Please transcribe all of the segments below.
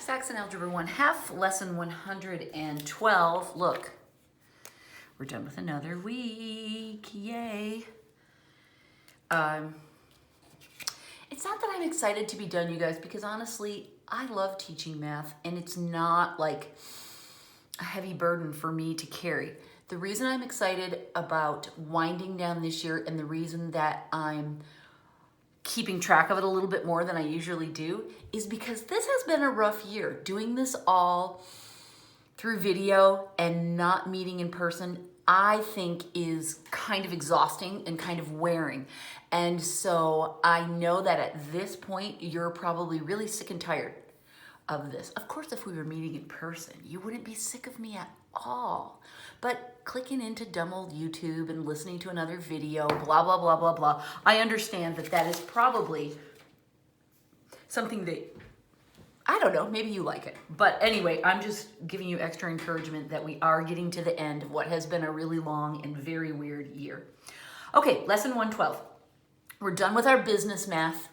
Saxon Algebra 1/2, lesson 112. Look, we're done with another week. Yay. It's not that I'm excited to be done, you guys, because honestly, I love teaching math, and it's not like a heavy burden for me to carry. The reason I'm excited about winding down this year, and the reason that I'm keeping track of it a little bit more than I usually do, is because this has been a rough year. Doing this all through video and not meeting in person, I think is kind of exhausting and kind of wearing. And so I know that at this point, you're probably really sick and tired of this. Of course, if we were meeting in person, you wouldn't be sick of me at all. But clicking into dumb old YouTube and listening to another video, blah, blah, blah, blah, blah, I understand that that is probably something that, I don't know, maybe you like it. But anyway, I'm just giving you extra encouragement that we are getting to the end of what has been a really long and very weird year. Okay, lesson 112. We're done with our business math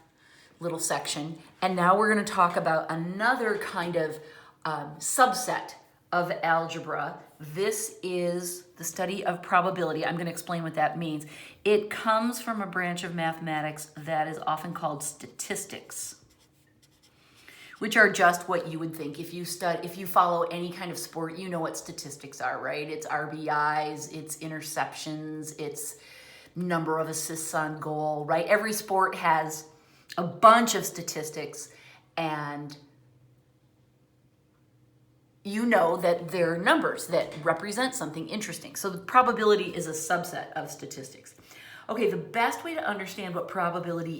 little section, and now we're going to talk about another kind of subset of algebra. This is the study of probability. I'm going to explain what that means. It comes from a branch of mathematics that is often called statistics, which are just what you would think. If you follow any kind of sport, you know what statistics are, right? It's RBIs, it's interceptions, it's number of assists on goal, right? Every sport has a bunch of statistics, and you know that they're numbers that represent something interesting. So the probability is a subset of statistics. Okay, the best way to understand what probability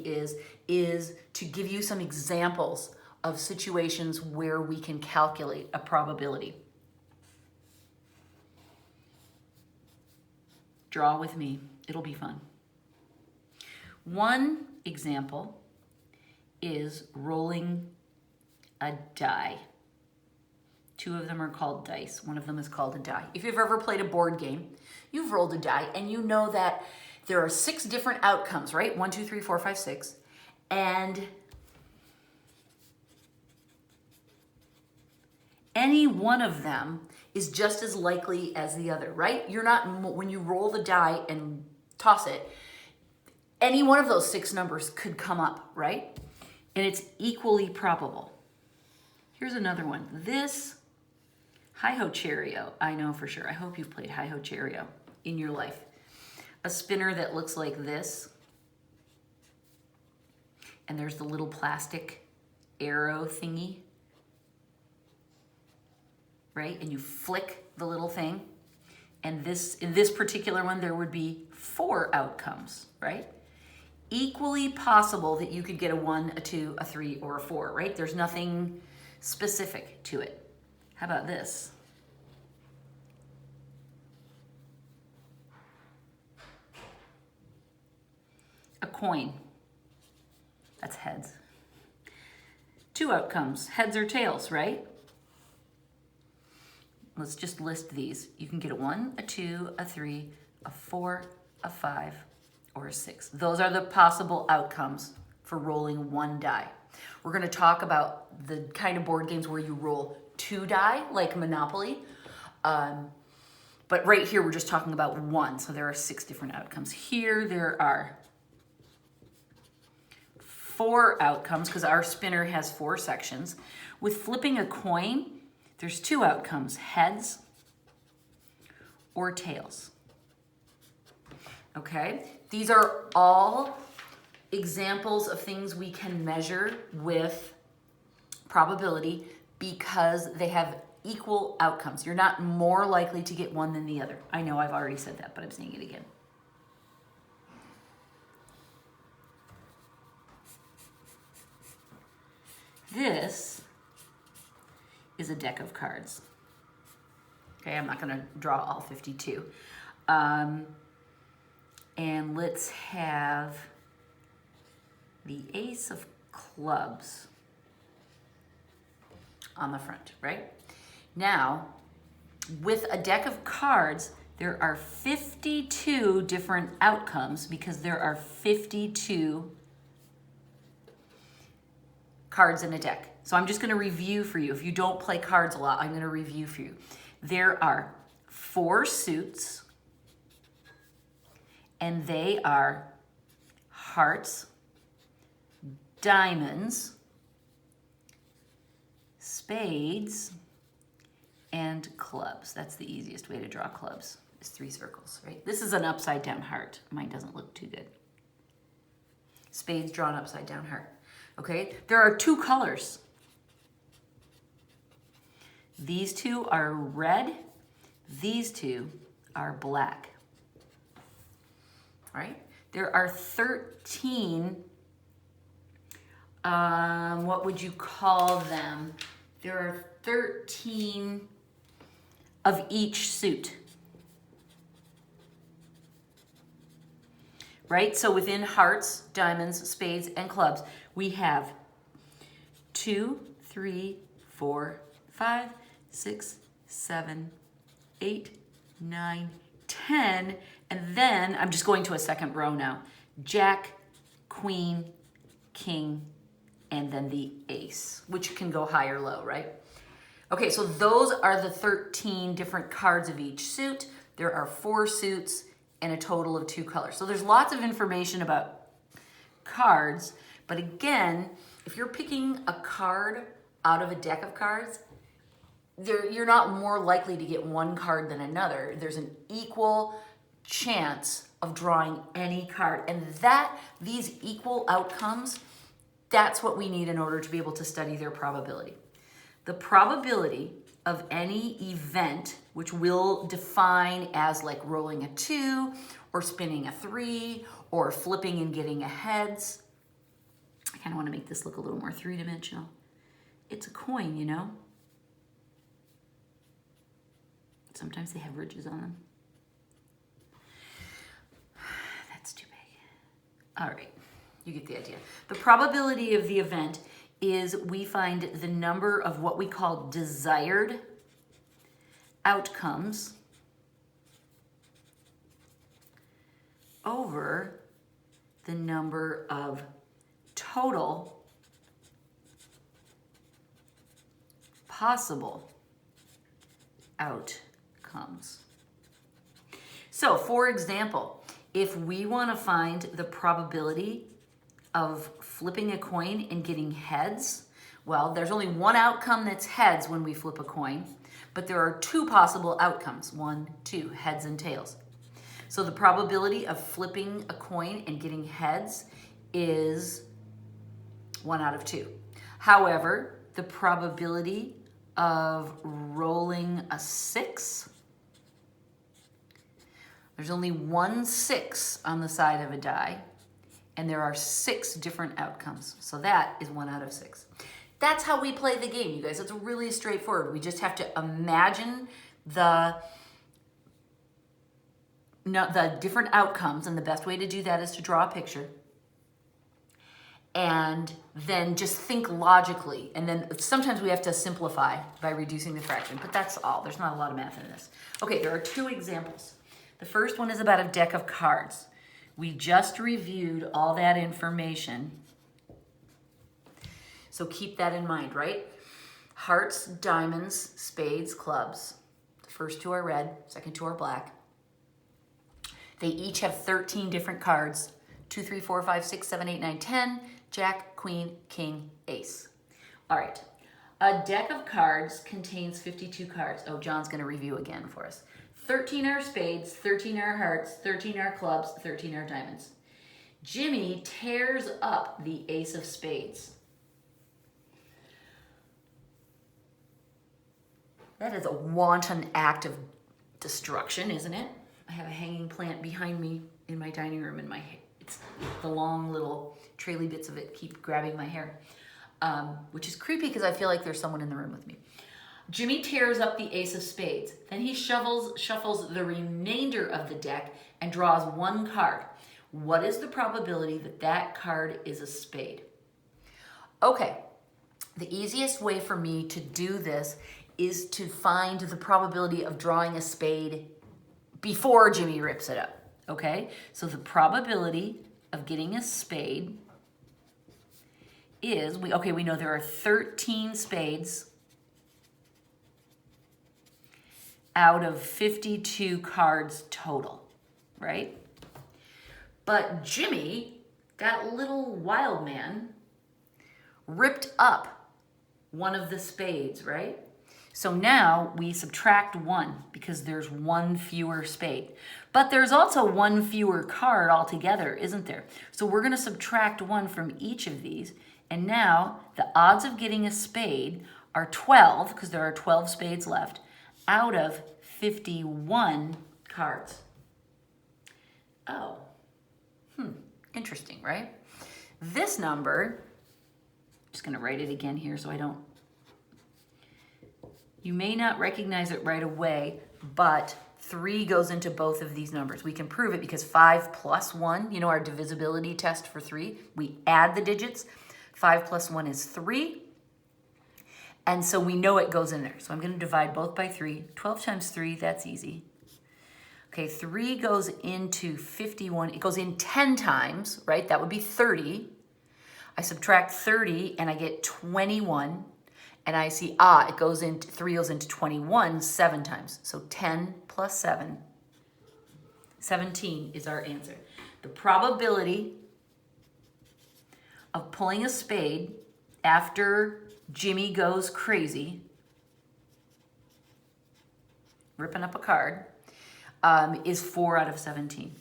is to give you some examples of situations where we can calculate a probability. Draw with me, it'll be fun. One example is rolling a die. Two of them are called dice. One of them is called a die. If you've ever played a board game, you've rolled a die, and you know that there are 6 different outcomes, right? 1, 2, 3, 4, 5, 6. And any one of them is just as likely as the other, right? You're not, when you roll the die and toss it, any one of those 6 numbers could come up, right? And it's equally probable. Here's another one. This hi-ho cheerio, I know for sure. I hope you've played hi-ho cheerio in your life. A spinner that looks like this. And there's the little plastic arrow thingy, right? And you flick the little thing. And in this particular one, there would be 4 outcomes, right? Equally possible that you could get a 1, a 2, a 3, or a 4, right? There's nothing specific to it. How about this? A coin. That's heads. 2 outcomes, heads or tails, right? Let's just list these. You can get a 1, a 2, a 3, a 4, a 5, or a 6. Those are the possible outcomes for rolling 1 die. We're going to talk about the kind of board games where you roll 2 die, like Monopoly. But right here, we're just talking about 1. So there are 6 different outcomes. Here, there are 4 outcomes because our spinner has 4 sections. With flipping a coin, there's 2 outcomes, heads or tails. Okay, these are all examples of things we can measure with probability because they have equal outcomes. You're not more likely to get one than the other. I know I've already said that, but I'm saying it again. This is a deck of cards. Okay, I'm not going to draw all 52. And let's have the ace of clubs on the front, right? Now, with a deck of cards, there are 52 different outcomes because there are 52 cards in a deck. So I'm just going to review for you. If you don't play cards a lot, I'm going to review for you. There are 4 suits, and they are hearts, diamonds, spades, and clubs. That's the easiest way to draw clubs, is 3 circles, right? This is an upside down heart. Mine doesn't look too good. Spades, drawn upside down heart. Okay, there are 2 colors. These 2 are red. These 2 are black. All right, there are 13, what would you call them? There are 13 of each suit. Right? So within hearts, diamonds, spades, and clubs, we have 2, 3, 4, 5, 6, 7, 8, 9, 10, and then I'm just going to a second row now. Jack, queen, king, and then the ace, which can go high or low, right? Okay, so those are the 13 different cards of each suit. There are 4 suits and a total of 2 colors. So there's lots of information about cards, but again, if you're picking a card out of a deck of cards, you're not more likely to get one card than another. There's an equal chance of drawing any card, and these equal outcomes, that's what we need in order to be able to study their probability. The probability of any event, which we'll define as like rolling a 2 or spinning a 3 or flipping and getting a heads. I kind of want to make this look a little more 3-dimensional. It's a coin, you know? Sometimes they have ridges on them. That's too big. All right, you get the idea. The probability of the event is we find the number of what we call desired outcomes over the number of total possible outcomes. So, for example, if we want to find the probability of flipping a coin and getting heads, well, there's only one outcome that's heads when we flip a coin, but there are 2 possible outcomes, 1, 2, heads and tails. So the probability of flipping a coin and getting heads is 1 out of 2. However, the probability of rolling a 6, there's only 1 6 on the side of a die, and there are 6 different outcomes. So that is 1 out of 6. That's how we play the game, you guys. It's really straightforward. We just have to imagine the different outcomes, and the best way to do that is to draw a picture. And then just think logically. And then sometimes we have to simplify by reducing the fraction, but that's all. There's not a lot of math in this. Okay, there are 2 examples. The first one is about a deck of cards. We just reviewed all that information. So keep that in mind, right? Hearts, diamonds, spades, clubs. The first 2 are red, second 2 are black. They each have 13 different cards. 2, 3, 4, 5, 6, 7, 8, 9, 10. Jack, queen, king, ace. All right. A deck of cards contains 52 cards. Oh, John's going to review again for us. 13 are spades, 13 are hearts, 13 are clubs, 13 are diamonds. Jimmy tears up the ace of spades. That is a wanton act of destruction, isn't it? I have a hanging plant behind me in my dining room, and it's the long little traily bits of it keep grabbing my hair, which is creepy because I feel like there's someone in the room with me. Jimmy tears up the ace of spades. Then he shuffles the remainder of the deck and draws 1 card. What is the probability that that card is a spade? Okay, the easiest way for me to do this is to find the probability of drawing a spade before Jimmy rips it up, okay? So the probability of getting a spade is, we know there are 13 spades out of 52 cards total, right? But Jimmy, that little wild man, ripped up one of the spades, right? So now we subtract 1 because there's 1 fewer spade. But there's also 1 fewer card altogether, isn't there? So we're going to subtract 1 from each of these. And now the odds of getting a spade are 12, because there are 12 spades left, out of 51 cards. Oh, interesting, right? This number, just going to write it again here so I don't. You may not recognize it right away, but 3 goes into both of these numbers. We can prove it because 5 plus 1, our divisibility test for 3, we add the digits. 5 plus 1 is 3. And so we know it goes in there. So I'm going to divide both by 3. 12 times 3, that's easy. Okay, 3 goes into 51. It goes in 10 times, right? That would be 30. I subtract 30 and I get 21. And I see, it goes into 3 goes into 21 7 times. So 10 plus 7, 17 is our answer. The probability of pulling a spade after Jimmy goes crazy, ripping up a card, is 4 out of 17.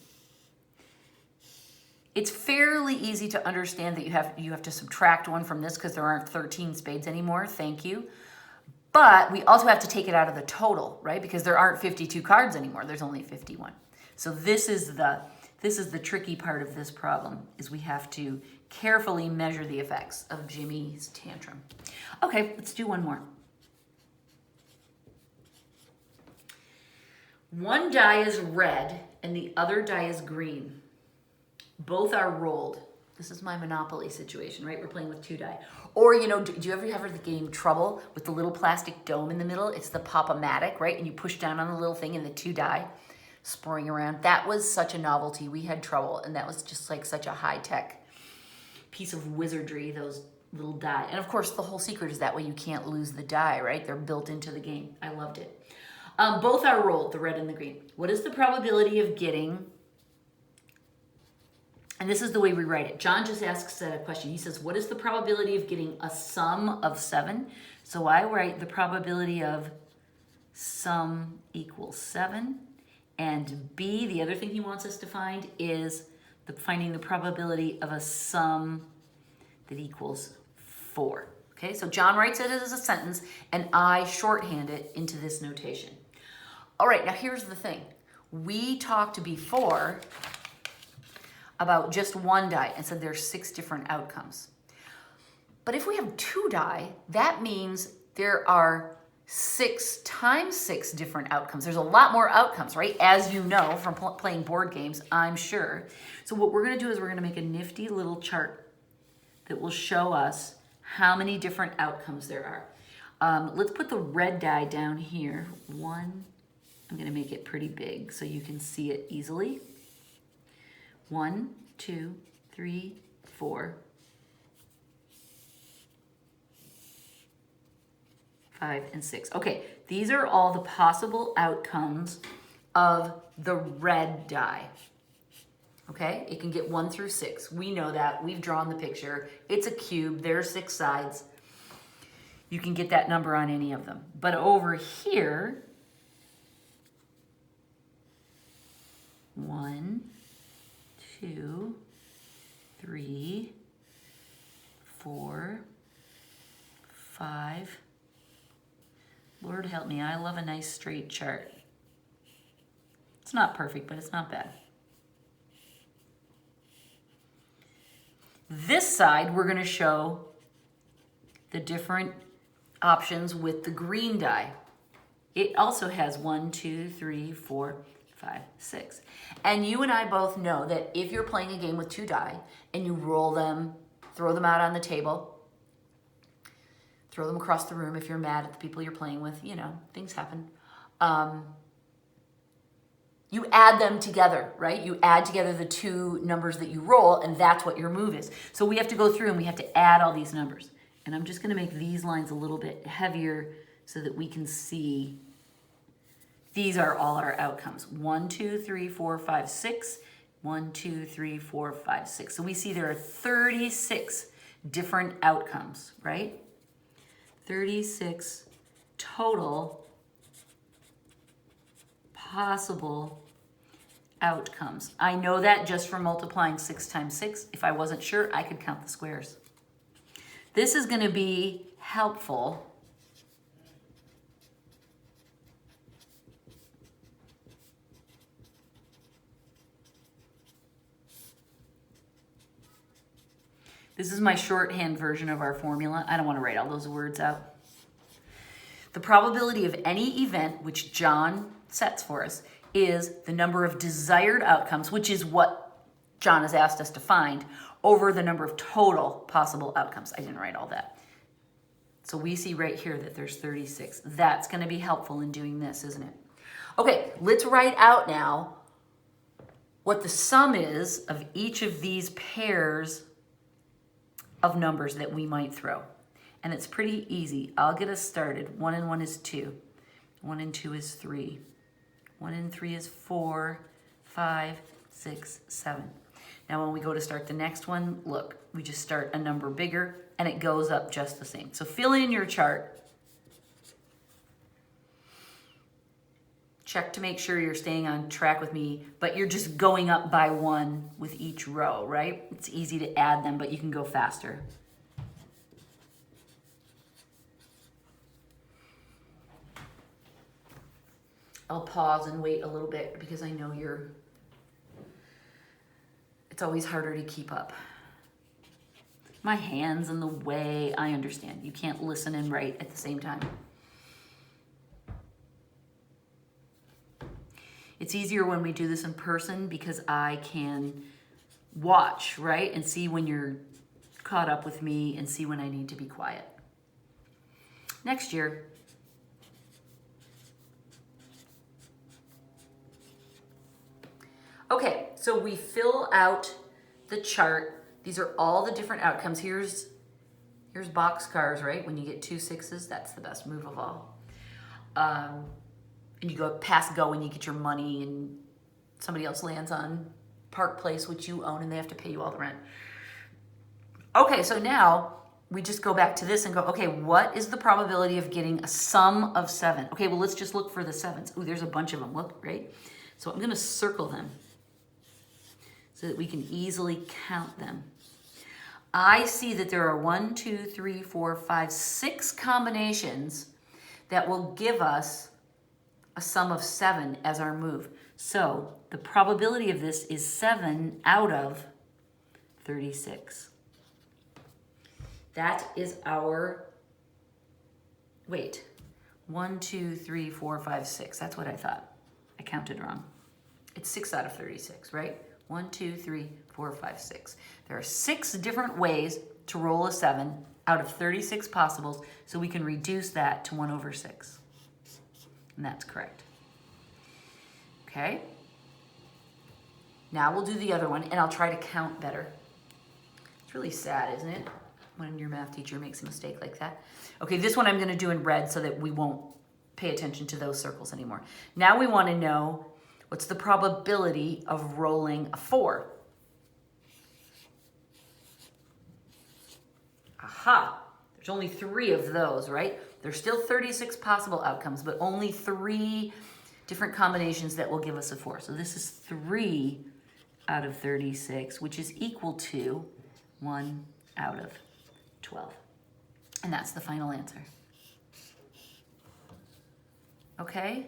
It's fairly easy to understand that you have to subtract 1 from this because there aren't 13 spades anymore. Thank you. But we also have to take it out of the total, right? Because there aren't 52 cards anymore. There's only 51. So this is the tricky part of this problem, is we have to carefully measure the effects of Jimmy's tantrum. Okay, let's do one more. One die is red and the other die is green. Both are rolled. This is my Monopoly situation, right? We're playing with 2 die. Or, do you ever have the game Trouble with the little plastic dome in the middle? It's the Pop-O-Matic, right? And you push down on the little thing and the 2 die spring around. That was such a novelty. We had Trouble, and that was just like such a high-tech piece of wizardry, those little die. And of course, the whole secret is that way you can't lose the die, right? They're built into the game. I loved it. Both are rolled, the red and the green. What is the probability of getting... And this is the way we write it. John just asks a question. He says, what is the probability of getting a sum of 7? So I write the probability of sum equals 7. And B, the other thing he wants us to find is finding the probability of a sum that equals 4. Okay, so John writes it as a sentence, and I shorthand it into this notation. All right, now here's the thing. We talked before about just 1 die and said there's 6 different outcomes. But if we have 2 die, that means there are 6 times 6 different outcomes. There's a lot more outcomes, right? As you know from playing board games, I'm sure. So what we're gonna do is we're gonna make a nifty little chart that will show us how many different outcomes there are. Let's put the red die down here. 1, I'm gonna make it pretty big so you can see it easily. 1, 2, 3, 4, 5, and 6. Okay, these are all the possible outcomes of the red die. Okay, it can get 1 through 6. We know that. We've drawn the picture. It's a cube. There are 6 sides. You can get that number on any of them. But over here, 1, 2, 3, 4, 5. Lord help me, I love a nice straight chart. It's not perfect, but it's not bad. This side, we're going to show the different options with the green die. It also has 1, 2, 3, 4, 5, 6. And you and I both know that if you're playing a game with 2 die and you roll them, throw them out on the table, throw them across the room if you're mad at the people you're playing with, things happen. You add them together, right? You add together the two numbers that you roll, and that's what your move is. So we have to go through and we have to add all these numbers. And I'm just gonna make these lines a little bit heavier so that we can see these are all our outcomes. 1, 2, 3, 4, 5, 6. 1, 2, 3, 4, 5, 6. So we see there are 36 different outcomes, right? 36 total possible outcomes. I know that just from multiplying 6 times 6. If I wasn't sure, I could count the squares. This is going to be helpful This is my shorthand version of our formula. I don't want to write all those words out. The probability of any event, which John sets for us, is the number of desired outcomes, which is what John has asked us to find, over the number of total possible outcomes. I didn't write all that. So we see right here that there's 36. That's going to be helpful in doing this, isn't it? Okay, let's write out now what the sum is of each of these pairs of numbers that we might throw. And it's pretty easy. I'll get us started. 1 and 1 is 2. 1 and 2 is 3. 1 and 3 is 4, 5, 6, 7. Now when we go to start the next one, look, we just start a number bigger and it goes up just the same. So fill in your chart. Check to make sure you're staying on track with me, but you're just going up by 1 with each row, right? It's easy to add them, but you can go faster. I'll pause and wait a little bit because I know it's always harder to keep up. My hand's in the way. I understand. You can't listen and write at the same time. It's easier when we do this in person because I can watch, right? And see when you're caught up with me and see when I need to be quiet. Next year, okay, so we fill out the chart. These are all the different outcomes. Here's boxcars, right? When you get 2 6s, that's the best move of all. And you go past go when you get your money and somebody else lands on Park Place, which you own, and they have to pay you all the rent. Okay, so now we just go back to this and go, okay, what is the probability of getting a sum of 7? Okay, well, let's just look for the 7s. Ooh, there's a bunch of them, look, right? So I'm gonna circle them so that we can easily count them. I see that there are 1, 2, 3, 4, 5, 6 combinations that will give us a sum of 7 as our move. So the probability of this is 7 out of 36. That is our, wait, 1, 2, 3, 4, 5, 6. That's what I thought. I counted wrong. It's 6 out of 36, right? 1, 2, 3, 4, 5, 6. There are 6 different ways to roll a 7 out of 36 possibles, so we can reduce that to 1 over 6. And that's correct. Okay? Now we'll do the other one, and I'll try to count better. It's really sad, isn't it, when your math teacher makes a mistake like that? Okay, this one I'm going to do in red so that we won't pay attention to those circles anymore. Now we want to know what's the probability of rolling a 4. Aha! There's only 3 of those, right? There's still 36 possible outcomes, but only 3 different combinations that will give us a 4. So this is 3 out of 36, which is equal to 1 out of 12. And that's the final answer. Okay?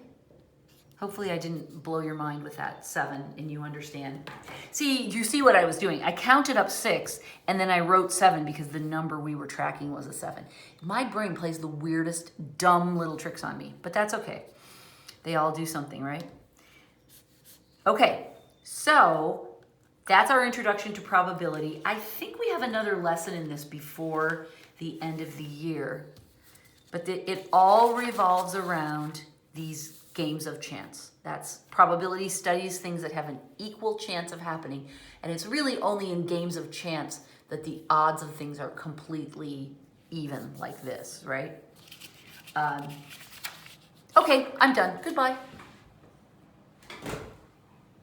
Hopefully I didn't blow your mind with that 7 and you understand. See, you see what I was doing. I counted up 6 and then I wrote 7 because the number we were tracking was a 7. My brain plays the weirdest, dumb little tricks on me, but that's okay. They all do something, right? Okay, so that's our introduction to probability. I think we have another lesson in this before the end of the year, but it all revolves around these games of chance. That's probability studies things that have an equal chance of happening. And it's really only in games of chance that the odds of things are completely even like this, right? Okay, I'm done. Goodbye.